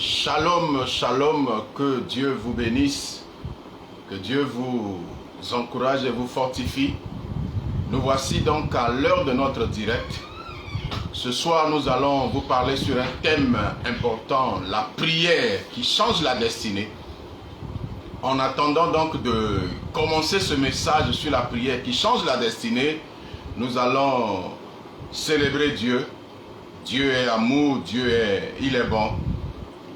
Shalom, shalom, que Dieu vous bénisse, que Dieu vous encourage et vous fortifie. Nous voici donc à l'heure de notre direct. Ce soir, nous allons vous parler sur un thème important, la prière qui change la destinée. En attendant donc de commencer ce message sur la prière qui change la destinée, nous allons célébrer Dieu. Dieu est amour, il est bon.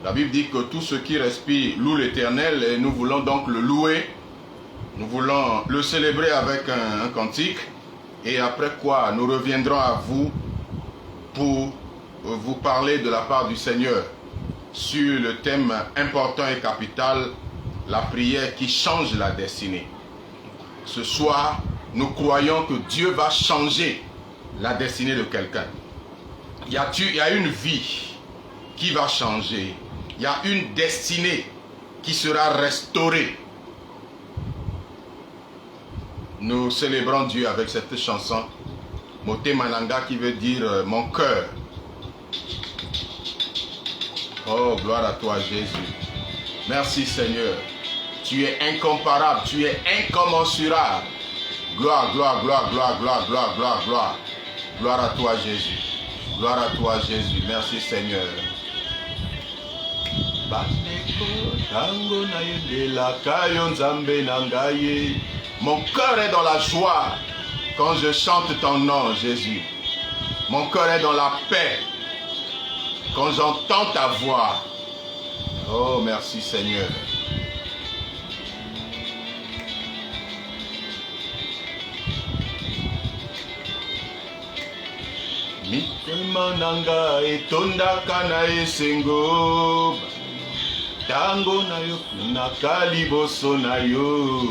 La Bible dit que tout ce qui respire loue l'Éternel et nous voulons donc le louer. Nous voulons le célébrer avec un cantique. Et après quoi, nous reviendrons à vous pour vous parler de la part du Seigneur sur le thème important et capital, la prière qui change la destinée. Ce soir, nous croyons que Dieu va changer la destinée de quelqu'un. Il y a une vie qui va changer. Il y a une destinée qui sera restaurée. Nous célébrons Dieu avec cette chanson Mote Mananga qui veut dire mon cœur. Oh, gloire à toi Jésus. Merci Seigneur. Tu es incomparable, tu es incommensurable. Gloire, gloire, gloire, gloire, gloire, gloire, gloire, gloire. Gloire à toi Jésus. Gloire à toi Jésus. Merci Seigneur. Mon cœur est dans la joie quand je chante ton nom, Jésus. Mon cœur est dans la paix quand j'entends ta voix. Oh, merci Seigneur. Mitemananga etonda kana esengo. Tango na yo nakali boso na yo.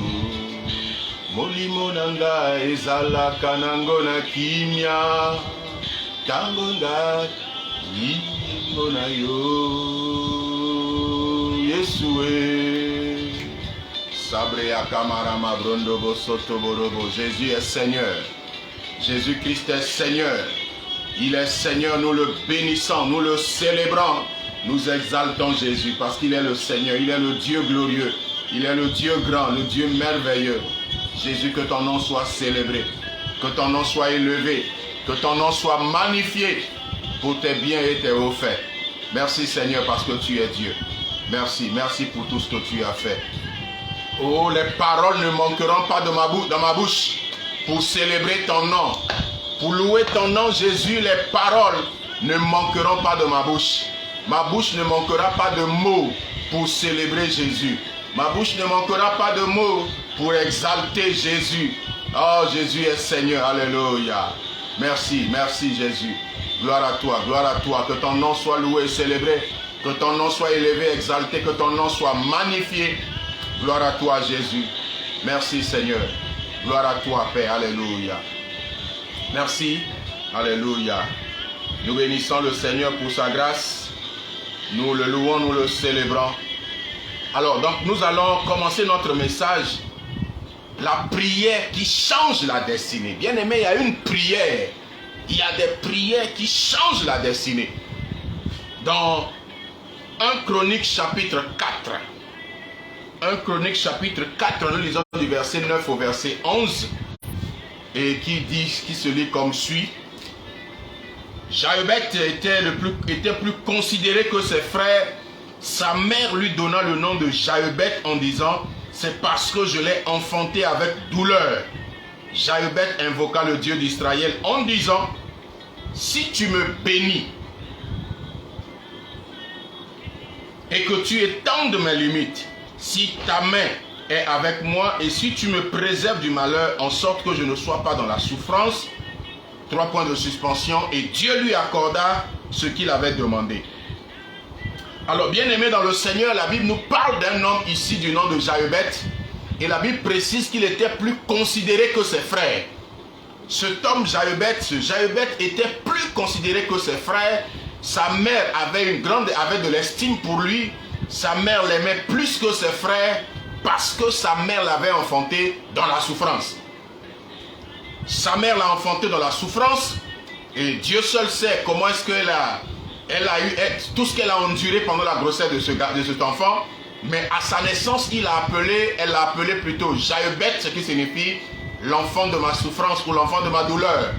Molimo nanga ezalaka nango na kimia. Tango nga yingo na yo. Yesue. Sabre ya kamara mabrondo bosoto borobo. Jésus est Seigneur. Jésus-Christ est Seigneur. Il est Seigneur, nous le bénissons, nous le célébrons. Nous exaltons Jésus parce qu'il est le Seigneur, il est le Dieu glorieux, il est le Dieu grand, le Dieu merveilleux. Jésus, que ton nom soit célébré, que ton nom soit élevé, que ton nom soit magnifié pour tes biens et tes hauts faits. Merci Seigneur parce que tu es Dieu. Merci, merci pour tout ce que tu as fait. Oh, les paroles ne manqueront pas dans ma bouche pour célébrer ton nom. Pour louer ton nom Jésus, les paroles ne manqueront pas de ma bouche. Ma bouche ne manquera pas de mots pour célébrer Jésus. Ma bouche ne manquera pas de mots pour exalter Jésus. Oh, Jésus est Seigneur. Alléluia. Merci, merci Jésus. Gloire à toi, que ton nom soit loué et célébré. Que ton nom soit élevé, exalté, que ton nom soit magnifié. Gloire à toi Jésus. Merci Seigneur. Gloire à toi Père. Alléluia. Merci. Alléluia. Nous bénissons le Seigneur pour sa grâce. Nous le louons, nous le célébrons. Alors, donc, nous allons commencer notre message. La prière qui change la destinée. Bien aimé, il y a une prière. Il y a des prières qui changent la destinée. Dans 1 Chronique chapitre 4. 1 Chronique chapitre 4, nous lisons du verset 9 au verset 11. Et qui se lit comme suit. Jochebed était plus considéré que ses frères. Sa mère lui donna le nom de Jochebed en disant « C'est parce que je l'ai enfanté avec douleur. » Jochebed invoqua le Dieu d'Israël en disant « Si tu me bénis et que tu étendes mes limites, si ta main est avec moi et si tu me préserves du malheur en sorte que je ne sois pas dans la souffrance, 3 points de suspension, et Dieu lui accorda ce qu'il avait demandé. » Alors, bien aimé dans le Seigneur, la Bible nous parle d'un homme ici du nom de Jochebed, et la Bible précise qu'il était plus considéré que ses frères. Cet homme Jochebed était plus considéré que ses frères. Sa mère avait de l'estime pour lui. Sa mère l'aimait plus que ses frères parce que sa mère l'avait enfanté dans la souffrance. Sa mère l'a enfanté dans la souffrance et Dieu seul sait comment est-ce qu'elle a Elle a eu tout ce qu'elle a enduré pendant la grossesse de cet enfant. Mais à sa naissance, elle l'a appelé plutôt Jochebed, ce qui signifie l'enfant de ma souffrance ou l'enfant de ma douleur.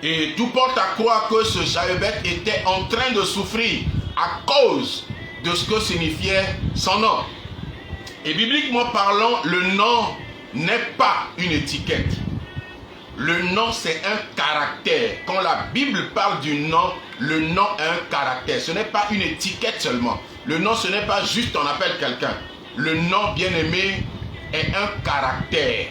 Et tout porte à croire que ce Jochebed était en train de souffrir à cause de ce que signifiait son nom. Et bibliquement parlant, le nom n'est pas une étiquette. Le nom, c'est un caractère. Quand la Bible parle du nom, le nom est un caractère. Ce n'est pas une étiquette seulement. Le nom, ce n'est pas juste on appelle quelqu'un. Le nom, bien-aimé, est un caractère.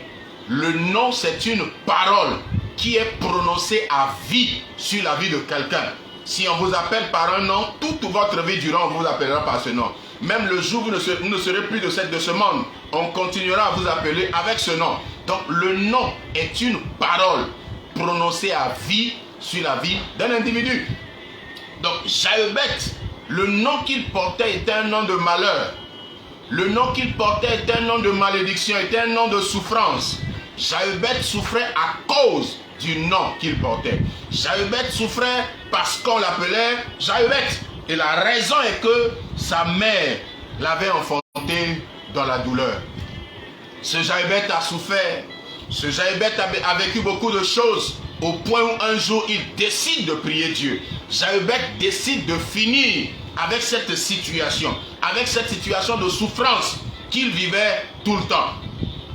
Le nom, c'est une parole qui est prononcée à vie sur la vie de quelqu'un. Si on vous appelle par un nom, toute votre vie durant, on vous appellera par ce nom. Même le jour où vous ne serez plus de ce monde, on continuera à vous appeler avec ce nom. Donc le nom est une parole prononcée à vie sur la vie d'un individu. Donc Jochebed, le nom qu'il portait était un nom de malheur. Le nom qu'il portait était un nom de malédiction, était un nom de souffrance. Jochebed souffrait à cause du nom qu'il portait. Jochebed souffrait parce qu'on l'appelait Jochebed. Et la raison est que sa mère l'avait enfanté dans la douleur. Ce Jochebed a souffert. Ce Jochebed a vécu beaucoup de choses au point où un jour il décide de prier Dieu. Jochebed décide de finir avec cette situation de souffrance qu'il vivait tout le temps.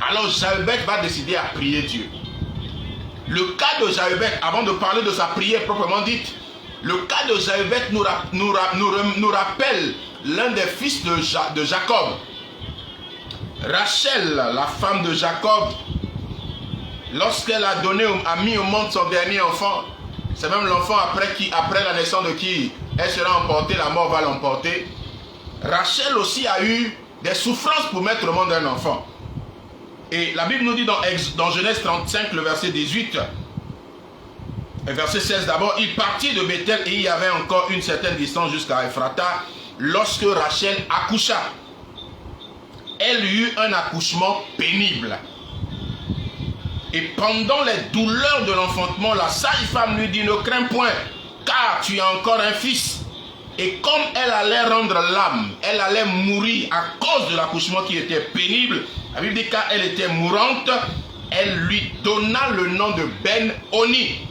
Alors Jochebed va décider à prier Dieu. Le cas de Jochebed, avant de parler de sa prière proprement dite, le cas de Jochebed nous rappelle l'un des fils de Jacob. Rachel, la femme de Jacob, lorsqu'elle a mis au monde son dernier enfant, c'est même l'enfant après la naissance de qui elle sera emportée, la mort va l'emporter. Rachel aussi a eu des souffrances pour mettre au monde un enfant. Et la Bible nous dit dans Genèse 35, le verset 18, et verset 16 d'abord, il partit de Bethel et il y avait encore une certaine distance jusqu'à Ephrata lorsque Rachel accoucha. Elle eut un accouchement pénible. Et pendant les douleurs de l'enfantement, la sage-femme lui dit, ne crains point, car tu as encore un fils. Et comme elle allait rendre l'âme, elle allait mourir à cause de l'accouchement qui était pénible, la Bible dit car elle était mourante, elle lui donna le nom de Ben-Oni.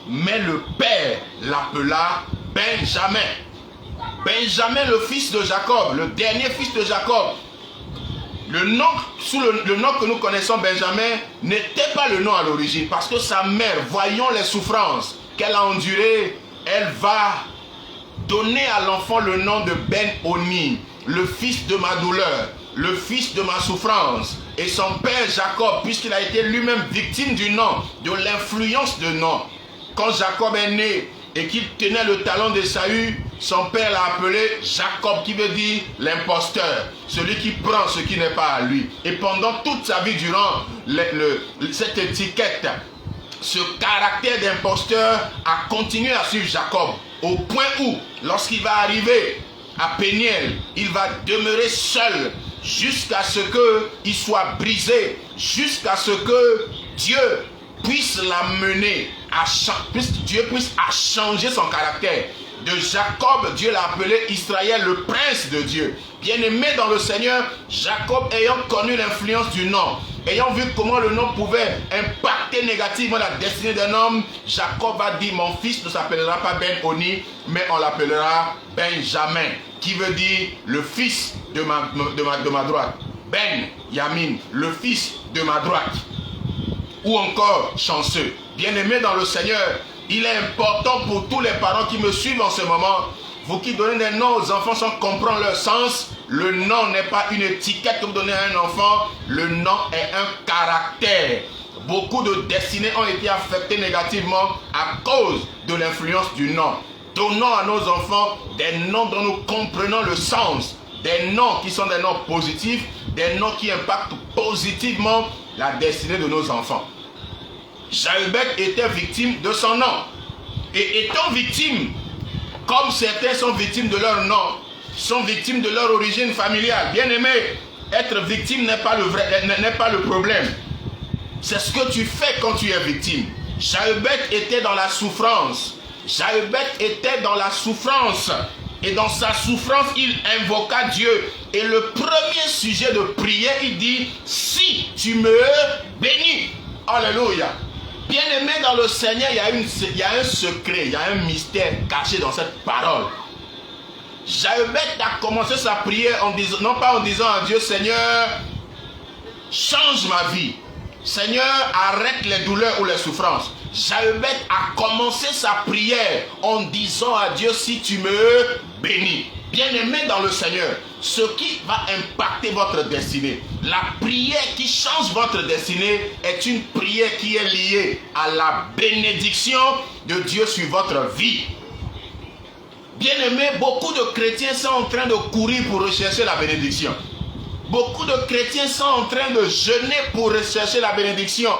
Mais le père l'appela Benjamin. Benjamin, le fils de Jacob, le dernier fils de Jacob. Le nom que nous connaissons, Benjamin, n'était pas le nom à l'origine. Parce que sa mère, voyant les souffrances qu'elle a endurées, elle va donner à l'enfant le nom de Ben-Oni, le fils de ma douleur, le fils de ma souffrance. Et son père Jacob, puisqu'il a été lui-même victime du nom, de l'influence de nom. Quand Jacob est né et qu'il tenait le talon d'Ésaü, son père l'a appelé Jacob, qui veut dire l'imposteur, celui qui prend ce qui n'est pas à lui. Et pendant toute sa vie, durant cette étiquette, ce caractère d'imposteur a continué à suivre Jacob, au point où, lorsqu'il va arriver à Péniel, il va demeurer seul jusqu'à ce qu'il soit brisé, jusqu'à ce que Dieu puisse l'amener, Dieu puisse changer son caractère. De Jacob, Dieu l'a appelé Israël, le prince de Dieu. Bien-aimé dans le Seigneur, Jacob ayant connu l'influence du nom, ayant vu comment le nom pouvait impacter négativement la destinée d'un homme, Jacob a dit, mon fils ne s'appellera pas Ben-Oni, mais on l'appellera Benjamin, qui veut dire le fils de ma droite. Ben-Yamin, le fils de ma droite. Ou encore chanceux. Bien-aimé dans le Seigneur, il est important pour tous les parents qui me suivent en ce moment, vous qui donnez des noms aux enfants sans comprendre leur sens, le nom n'est pas une étiquette que vous donnez à un enfant, le nom est un caractère. Beaucoup de destinées ont été affectées négativement à cause de l'influence du nom. Donnons à nos enfants des noms dont nous comprenons le sens, des noms qui sont des noms positifs, des noms qui impactent positivement la destinée de nos enfants. Jochebed était victime de son nom. Et étant victime, comme certains sont victimes de leur nom, sont victimes de leur origine familiale. Bien aimé, être victime n'est pas le problème. C'est ce que tu fais quand tu es victime. Jochebed était dans la souffrance. Jochebed était dans la souffrance. Et dans sa souffrance, il invoqua Dieu. Et le premier sujet de prière, il dit, si tu me bénis. Alléluia. Bien-aimé dans le Seigneur, il y a un secret, il y a un mystère caché dans cette parole. Jochebed a commencé sa prière en disant, non pas en disant à Dieu, Seigneur, change ma vie. Seigneur, arrête les douleurs ou les souffrances. Jochebed a commencé sa prière en disant à Dieu, si tu me bénis. Bien-aimé dans le Seigneur, ce qui va impacter votre destinée, la prière qui change votre destinée est une prière qui est liée à la bénédiction de Dieu sur votre vie. Bien-aimé, beaucoup de chrétiens sont en train de courir pour rechercher la bénédiction. Beaucoup de chrétiens sont en train de jeûner pour rechercher la bénédiction.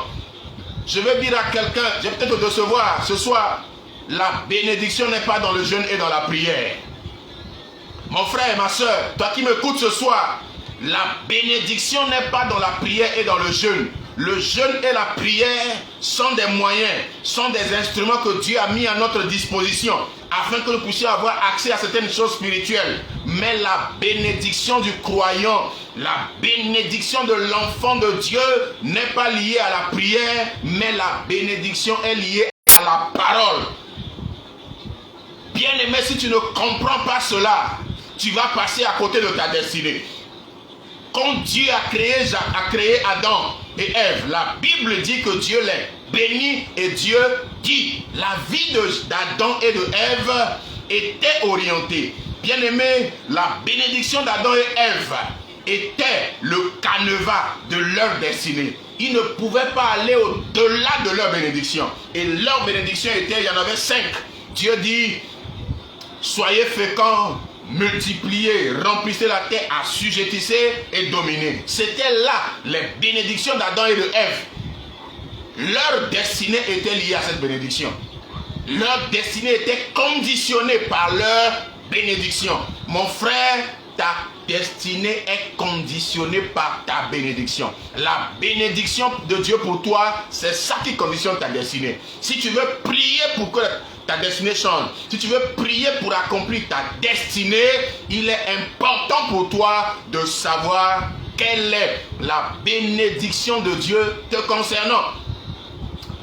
Je veux dire à quelqu'un, je vais peut-être te recevoir ce soir, la bénédiction n'est pas dans le jeûne et dans la prière. Mon frère et ma soeur, toi qui m'écoutes ce soir, la bénédiction n'est pas dans la prière et dans le jeûne. Le jeûne et la prière sont des moyens, sont des instruments que Dieu a mis à notre disposition afin que nous puissions avoir accès à certaines choses spirituelles. Mais la bénédiction du croyant, la bénédiction de l'enfant de Dieu n'est pas liée à la prière, mais la bénédiction est liée à la parole. Bien-aimé, si tu ne comprends pas cela, tu vas passer à côté de ta destinée. Quand Dieu a créé Adam et Ève, la Bible dit que Dieu les bénit et Dieu dit. La vie d'Adam et de Ève était orientée. Bien-aimé, la bénédiction d'Adam et Ève était le canevas de leur destinée. Ils ne pouvaient pas aller au-delà de leur bénédiction. Et leur bénédiction était, il y en avait 5. Dieu dit, soyez féconds, multipliez, remplissez la terre, assujettissez et dominez. C'était là les bénédictions d'Adam et de Ève. Leur destinée était liée à cette bénédiction. Leur destinée était conditionnée par leur bénédiction. Mon frère, ta destinée est conditionnée par ta bénédiction. La bénédiction de Dieu pour toi, c'est ça qui conditionne ta destinée. Si tu veux prier pour que ta destinée change, si tu veux prier pour accomplir ta destinée, il est important pour toi de savoir quelle est la bénédiction de Dieu te concernant.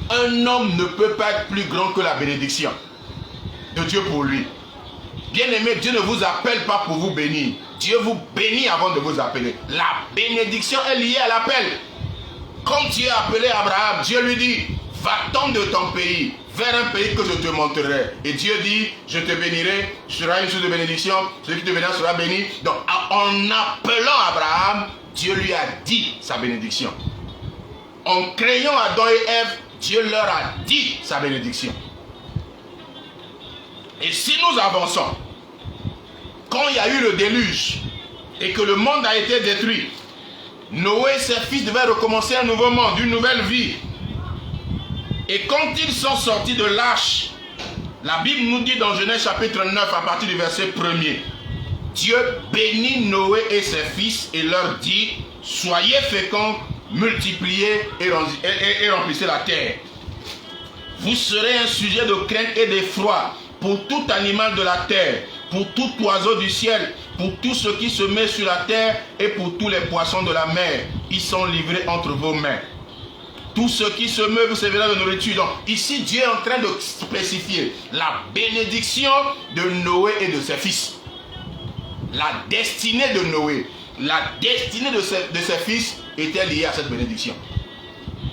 Un homme ne peut pas être plus grand que la bénédiction de Dieu pour lui. Bien-aimé, Dieu ne vous appelle pas pour vous bénir. Dieu vous bénit avant de vous appeler. La bénédiction est liée à l'appel. Quand Dieu a appelé Abraham, Dieu lui dit, va-t'en de ton pays, vers un pays que je te montrerai. Et Dieu dit, je te bénirai, tu seras une source de bénédiction, celui qui te bénira sera béni. Donc, en appelant Abraham, Dieu lui a dit sa bénédiction. En créant Adam et Ève, Dieu leur a dit sa bénédiction. Et si nous avançons, quand il y a eu le déluge et que le monde a été détruit, Noé et ses fils devaient recommencer un nouveau monde, une nouvelle vie. Et quand ils sont sortis de l'arche, la Bible nous dit dans Genèse chapitre 9 à partir du verset 1er, Dieu bénit Noé et ses fils et leur dit, soyez féconds, multipliez et remplissez la terre. Vous serez un sujet de crainte et d'effroi pour tout animal de la terre, pour tout oiseau du ciel, pour tout ce qui se met sur la terre et pour tous les poissons de la mer. Ils sont livrés entre vos mains. Tout ce qui se meut vous servira de nourriture. Donc ici Dieu est en train de spécifier la bénédiction de Noé et de ses fils. La destinée de Noé, la destinée de ses fils était liée à cette bénédiction.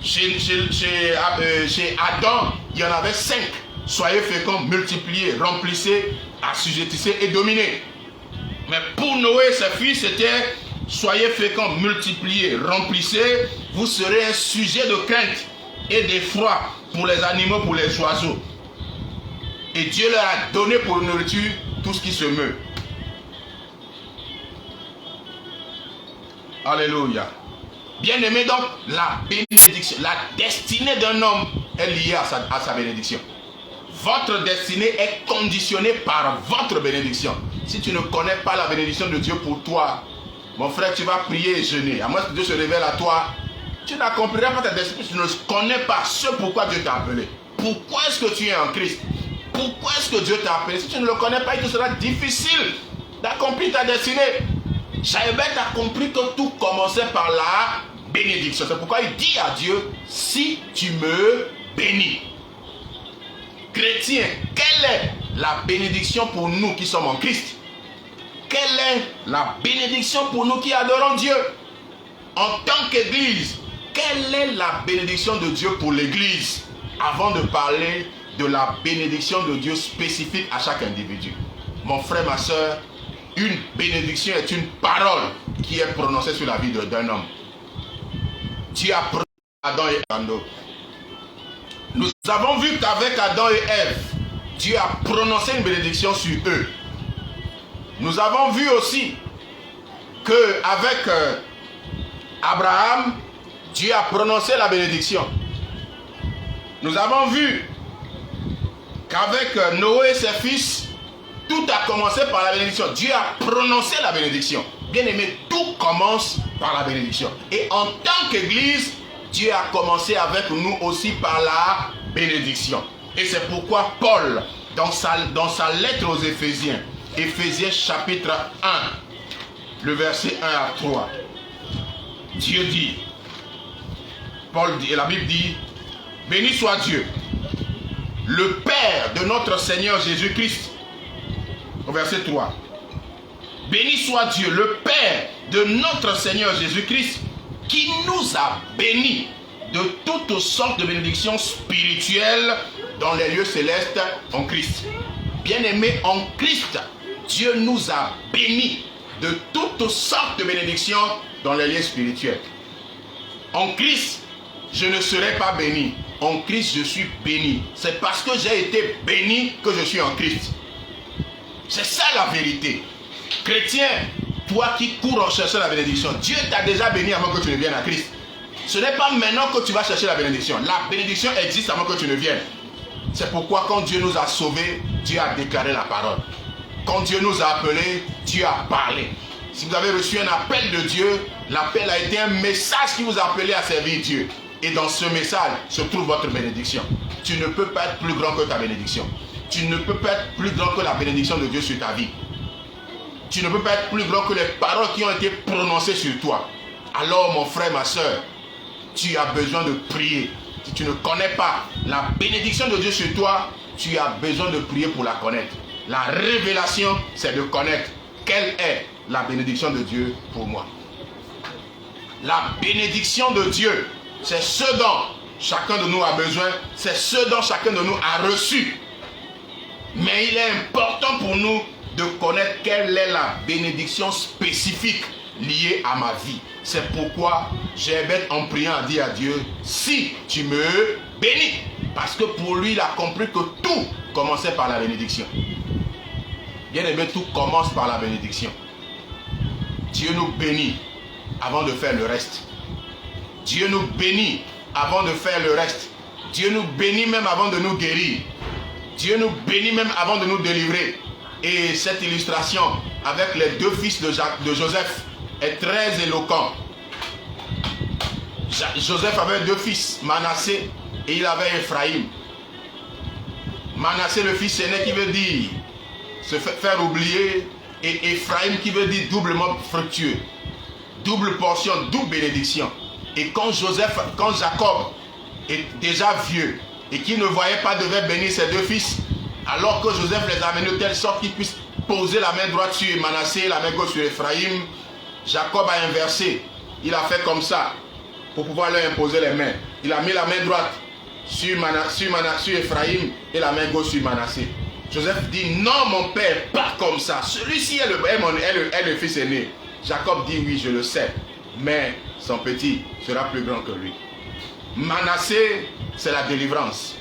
Chez Adam, il y en avait 5. Soyez féconds, multipliez, remplissez, assujettissez et dominez. Mais pour Noé et ses fils, c'était soyez féconds, multipliez, remplissez, vous serez un sujet de crainte et d'effroi pour les animaux, pour les oiseaux. Et Dieu leur a donné pour nourriture tout ce qui se meut. Alléluia. Bien-aimé, donc, la bénédiction, la destinée d'un homme est liée à sa bénédiction. Votre destinée est conditionnée par votre bénédiction. Si tu ne connais pas la bénédiction de Dieu pour toi, mon frère, tu vas prier et jeûner. À moins que Dieu se révèle à toi, tu n'accompliras pas ta destinée. Tu ne connais pas ce pourquoi Dieu t'a appelé. Pourquoi est-ce que tu es en Christ? pourquoi est-ce que Dieu t'a appelé. Si tu ne le connais pas, il te sera difficile d'accomplir ta destinée. Jaébet a compris que tout commençait par la bénédiction. C'est pourquoi il dit à Dieu, si tu me bénis. Chrétien, quelle est la bénédiction pour nous qui sommes en Christ? Quelle est la bénédiction pour nous qui adorons Dieu? En tant qu'Église, quelle est la bénédiction de Dieu pour l'Église? Avant de parler de la bénédiction de Dieu spécifique à chaque individu. Mon frère, ma soeur, une bénédiction est une parole qui est prononcée sur la vie d'un homme. Dieu a prononcé Adam et Eve. Nous avons vu qu'avec Adam et Ève, Dieu a prononcé une bénédiction sur eux. Nous avons vu aussi qu'avec Abraham, Dieu a prononcé la bénédiction. Nous avons vu qu'avec Noé et ses fils, tout a commencé par la bénédiction. Dieu a prononcé la bénédiction. Bien aimé, tout commence par la bénédiction. Et en tant qu'Église, Dieu a commencé avec nous aussi par la bénédiction. Et c'est pourquoi Paul, dans sa lettre aux Éphésiens, Éphésiens chapitre 1, le verset 1 à 3, Dieu dit, Paul dit, et la Bible dit, béni soit Dieu, le Père de notre Seigneur Jésus-Christ. Au verset 3. Béni soit Dieu, le Père de notre Seigneur Jésus-Christ, qui nous a bénis de toutes sortes de bénédictions spirituelles dans les lieux célestes en Christ. Bien-aimés, en Christ, Dieu nous a bénis de toutes sortes de bénédictions dans les lieux spirituels. En Christ, je ne serai pas béni. En Christ, je suis béni. C'est parce que j'ai été béni que je suis en Christ. C'est ça la vérité. Chrétien, toi qui cours en cherchant la bénédiction, Dieu t'a déjà béni avant que tu ne viennes à Christ. Ce n'est pas maintenant que tu vas chercher la bénédiction. La bénédiction existe avant que tu ne viennes. C'est pourquoi quand Dieu nous a sauvés, Dieu a déclaré la parole. Quand Dieu nous a appelés, Dieu a parlé. Si vous avez reçu un appel de Dieu, l'appel a été un message qui vous a appelé à servir Dieu. Et dans ce message se trouve votre bénédiction. Tu ne peux pas être plus grand que ta bénédiction. Tu ne peux pas être plus grand que la bénédiction de Dieu sur ta vie. Tu ne peux pas être plus grand que les paroles qui ont été prononcées sur toi. Alors mon frère, ma soeur, tu as besoin de prier. Si tu ne connais pas la bénédiction de Dieu sur toi, tu as besoin de prier pour la connaître. La révélation, c'est de connaître quelle est la bénédiction de Dieu pour moi. La bénédiction de Dieu, c'est ce dont chacun de nous a besoin, c'est ce dont chacun de nous a reçu. Mais il est important pour nous de connaître quelle est la bénédiction spécifique liée à ma vie. C'est pourquoi Jaébet, en priant, a dit à Dieu, si tu me bénis. Parce que pour lui, il a compris que tout commençait par la bénédiction. Bien aimé, tout commence par la bénédiction. Dieu nous bénit avant de faire le reste. Dieu nous bénit avant de faire le reste. Dieu nous bénit même avant de nous guérir. Dieu nous bénit même avant de nous délivrer. Et cette illustration avec les deux fils de Joseph est très éloquent. Joseph avait deux fils, Manassé et il avait Ephraïm. Manassé, le fils aîné, qui veut dire se faire oublier, et Ephraïm qui veut dire doublement fructueux. Double portion, double bénédiction. Et quand Jacob est déjà vieux et qui ne voyait pas devait bénir ses deux fils, alors que Joseph les a amenés de telle sorte qu'ils puissent poser la main droite sur Manassé, la main gauche sur Ephraïm, Jacob a inversé. Il a fait comme ça pour pouvoir leur imposer les mains. Il a mis la main droite sur Ephraïm et la main gauche sur Manassé. Joseph dit, non mon père, pas comme ça. Celui-ci est le fils aîné. Jacob dit, oui, je le sais, mais son petit sera plus grand que lui. Manassé, c'est la délivrance.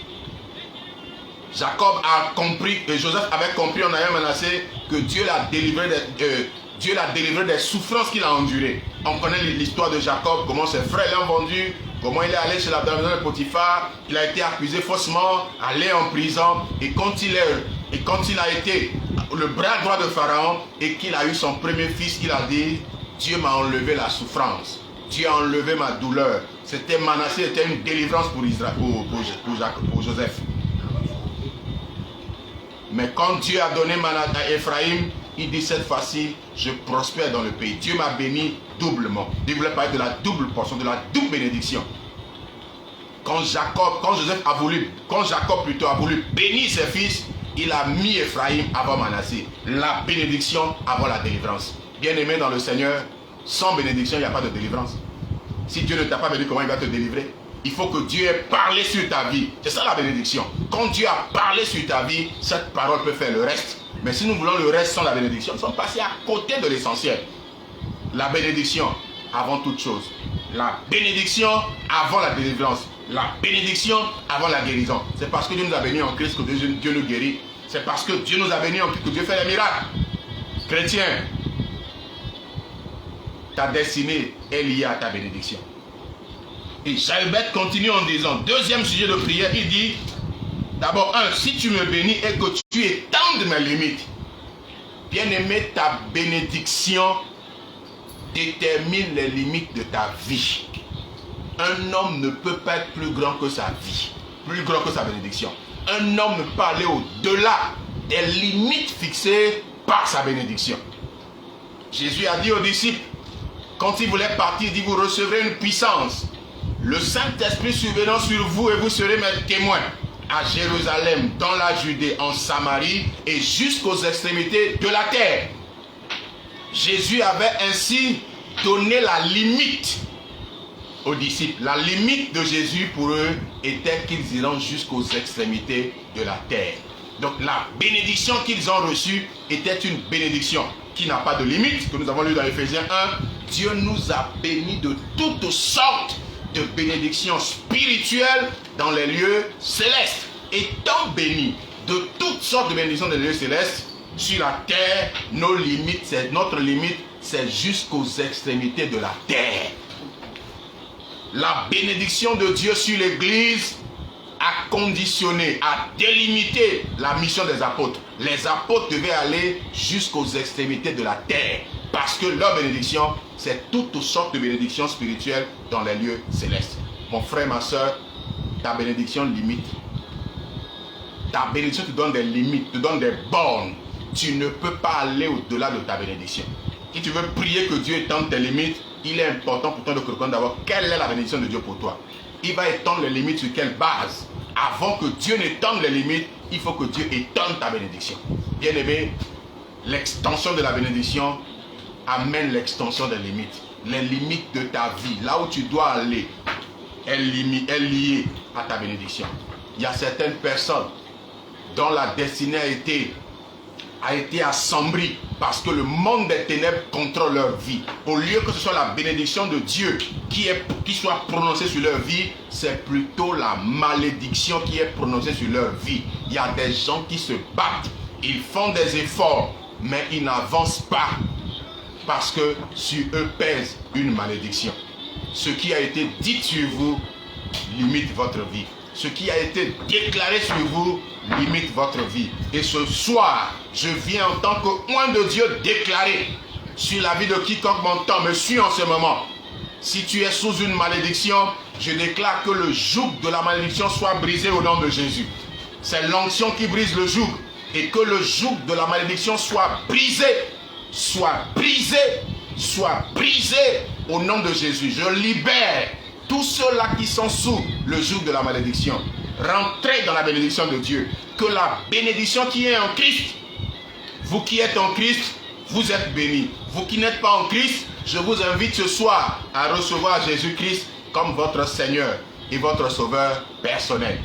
Jacob a compris, et Joseph avait compris en ayant Manassé, que Dieu l'a délivré des souffrances qu'il a endurées. On connaît l'histoire de Jacob, comment ses frères l'ont vendu, comment il est allé chez la maison de Potiphar, il a été accusé faussement, allé en prison, et quand il a été le bras droit de Pharaon et qu'il a eu son premier fils, il a dit, Dieu m'a enlevé la souffrance, Dieu a enlevé ma douleur. C'était Manassé, c'était une délivrance pour Joseph. Mais quand Dieu a donné Manassé à Ephraim, il dit cette fois-ci, je prospère dans le pays. Dieu m'a béni doublement. Dieu voulait parler de la double portion, de la double bénédiction. Quand Jacob a voulu bénir ses fils, il a mis Ephraim avant Manassé. La bénédiction avant la délivrance. Bien-aimé dans le Seigneur, sans bénédiction, il n'y a pas de délivrance. Si Dieu ne t'a pas béni, comment il va te délivrer? Il faut que Dieu ait parlé sur ta vie. C'est ça la bénédiction. Quand Dieu a parlé sur ta vie, cette parole peut faire le reste. Mais si nous voulons le reste sans la bénédiction, nous sommes passés à côté de l'essentiel. La bénédiction avant toute chose. La bénédiction avant la délivrance. La bénédiction avant la guérison. C'est parce que Dieu nous a bénis en Christ que Dieu nous guérit. C'est parce que Dieu nous a bénis en Christ que Dieu fait les miracles. Chrétien, ta destinée est liée à ta bénédiction. Et Jalbert continue en disant, deuxième sujet de prière, il dit, d'abord, si tu me bénis et que tu étendes mes limites, bien-aimé, ta bénédiction détermine les limites de ta vie. Un homme ne peut pas être plus grand que sa vie, plus grand que sa bénédiction. Un homme ne peut pas aller au-delà des limites fixées par sa bénédiction. Jésus a dit aux disciples, quand il voulait partir, il dit, vous recevrez une puissance. Le Saint-Esprit survenant sur vous et vous serez mes témoins à Jérusalem, dans la Judée, en Samarie et jusqu'aux extrémités de la terre. Jésus avait ainsi donné la limite aux disciples. La limite de Jésus pour eux était qu'ils iront jusqu'aux extrémités de la terre. Donc la bénédiction qu'ils ont reçue était une bénédiction qui n'a pas de limite, que nous avons lu dans Éphésiens 1. Dieu nous a bénis de toutes sortes de bénédictions spirituelles dans les lieux célestes. Étant bénis de toutes sortes de bénédictions dans les lieux célestes, sur la terre, notre limite, c'est jusqu'aux extrémités de la terre. La bénédiction de Dieu sur l'Église a conditionné, a délimité la mission des apôtres. Les apôtres devaient aller jusqu'aux extrémités de la terre. Parce que leur bénédiction, c'est toutes sortes de bénédictions spirituelles dans les lieux célestes. Mon frère, ma soeur, ta bénédiction limite. Ta bénédiction te donne des limites, te donne des bornes. Tu ne peux pas aller au-delà de ta bénédiction. Si tu veux prier que Dieu étende tes limites, il est important pour toi de comprendre d'abord quelle est la bénédiction de Dieu pour toi. Il va étendre les limites sur quelle base? Avant que Dieu n'étende les limites, il faut que Dieu étende ta bénédiction. Bien aimé, l'extension de la bénédiction amène l'extension des limites. Les limites de ta vie, là où tu dois aller, est liée à ta bénédiction. Il y a certaines personnes dont la destinée a été assombrie parce que le monde des ténèbres contrôle leur vie. Au lieu que ce soit la bénédiction de Dieu qui soit prononcée sur leur vie, c'est plutôt la malédiction qui est prononcée sur leur vie. Il y a des gens qui se battent, ils font des efforts, mais ils n'avancent pas parce que sur eux pèse une malédiction. Ce qui a été dit sur vous limite votre vie. Ce qui a été déclaré sur vous limite votre vie. Et ce soir, je viens en tant que oint de Dieu déclarer sur la vie de quiconque m'entend, me suit en ce moment. Si tu es sous une malédiction, je déclare que le joug de la malédiction soit brisé au nom de Jésus. C'est l'onction qui brise le joug. Et que le joug de la malédiction soit brisé au nom de Jésus. Je libère tous ceux-là qui sont sous le joug de la malédiction. Rentrez dans la bénédiction de Dieu. Que la bénédiction qui est en Christ, vous qui êtes en Christ, vous êtes bénis. Vous qui n'êtes pas en Christ, je vous invite ce soir à recevoir Jésus-Christ comme votre Seigneur et votre Sauveur personnel.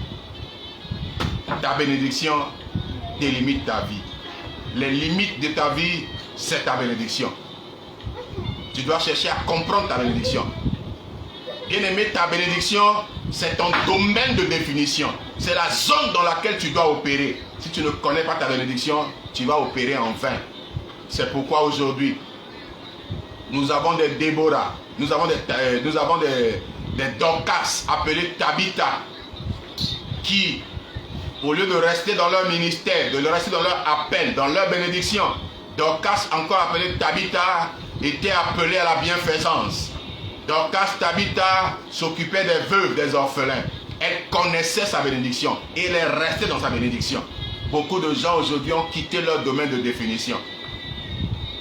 Ta bénédiction délimite ta vie. Les limites de ta vie, c'est ta bénédiction. Tu dois chercher à comprendre ta bénédiction. Bien-aimé, ta bénédiction, c'est ton domaine de définition. C'est la zone dans laquelle tu dois opérer. Si tu ne connais pas ta bénédiction, tu vas opérer en vain. C'est pourquoi aujourd'hui, nous avons des Déborah, nous avons des Dorcas appelés Tabitha, qui, au lieu de rester dans leur ministère, de rester dans leur appel, dans leur bénédiction, Dorcas, encore appelée Tabitha, était appelée à la bienfaisance. Dorcas, Tabitha, s'occupait des veuves, des orphelins. Elle connaissait sa bénédiction et elle est restée dans sa bénédiction. beaucoup de gens aujourd'hui ont quitté leur domaine de définition.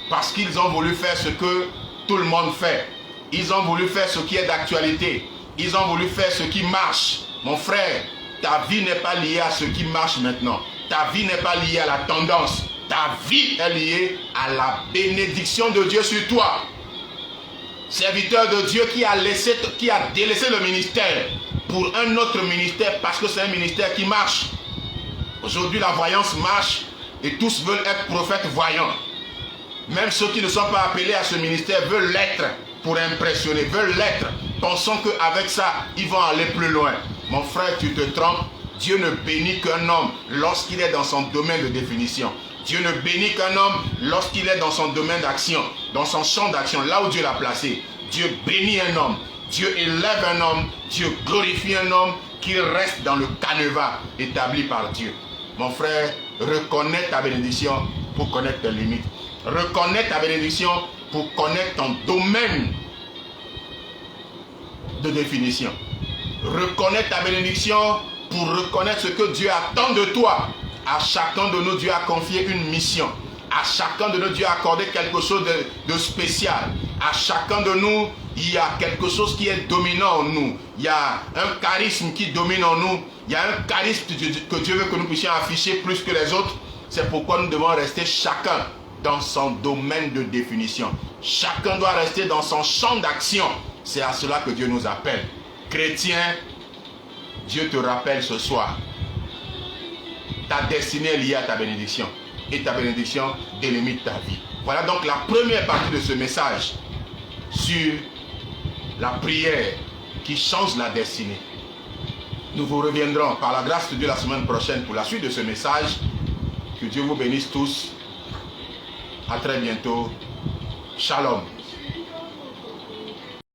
Parce qu'ils ont voulu faire ce que tout le monde fait. Ils ont voulu faire ce qui est d'actualité. Ils ont voulu faire ce qui marche. Mon frère, ta vie n'est pas liée à ce qui marche maintenant. Ta vie n'est pas liée à la tendance. Ta vie est liée à la bénédiction de Dieu sur toi. Serviteur de Dieu qui a délaissé le ministère pour un autre ministère parce que c'est un ministère qui marche. Aujourd'hui, la voyance marche et tous veulent être prophètes voyants. Même ceux qui ne sont pas appelés à ce ministère veulent l'être pour impressionner, veulent l'être, pensant qu'avec ça, ils vont aller plus loin. Mon frère, tu te trompes. Dieu ne bénit qu'un homme lorsqu'il est dans son domaine de définition. Dieu ne bénit qu'un homme lorsqu'il est dans son domaine d'action, dans son champ d'action, là où Dieu l'a placé. Dieu bénit un homme, Dieu élève un homme, Dieu glorifie un homme qui reste dans le canevas établi par Dieu. Mon frère, reconnais ta bénédiction pour connaître tes limites. Reconnais ta bénédiction pour connaître ton domaine de définition. Reconnais ta bénédiction pour reconnaître ce que Dieu attend de toi. À chacun de nous, Dieu a confié une mission. À chacun de nous, Dieu a accordé quelque chose de spécial. À chacun de nous, il y a quelque chose qui est dominant en nous. Il y a un charisme qui domine en nous. Il y a un charisme que Dieu veut que nous puissions afficher plus que les autres. C'est pourquoi nous devons rester chacun dans son domaine de définition. Chacun doit rester dans son champ d'action. C'est à cela que Dieu nous appelle. Chrétien, Dieu te rappelle ce soir. Ta destinée est liée à ta bénédiction. Et ta bénédiction délimite ta vie. Voilà donc la première partie de ce message sur la prière qui change la destinée. Nous vous reviendrons par la grâce de Dieu la semaine prochaine pour la suite de ce message. Que Dieu vous bénisse tous. À très bientôt. Shalom.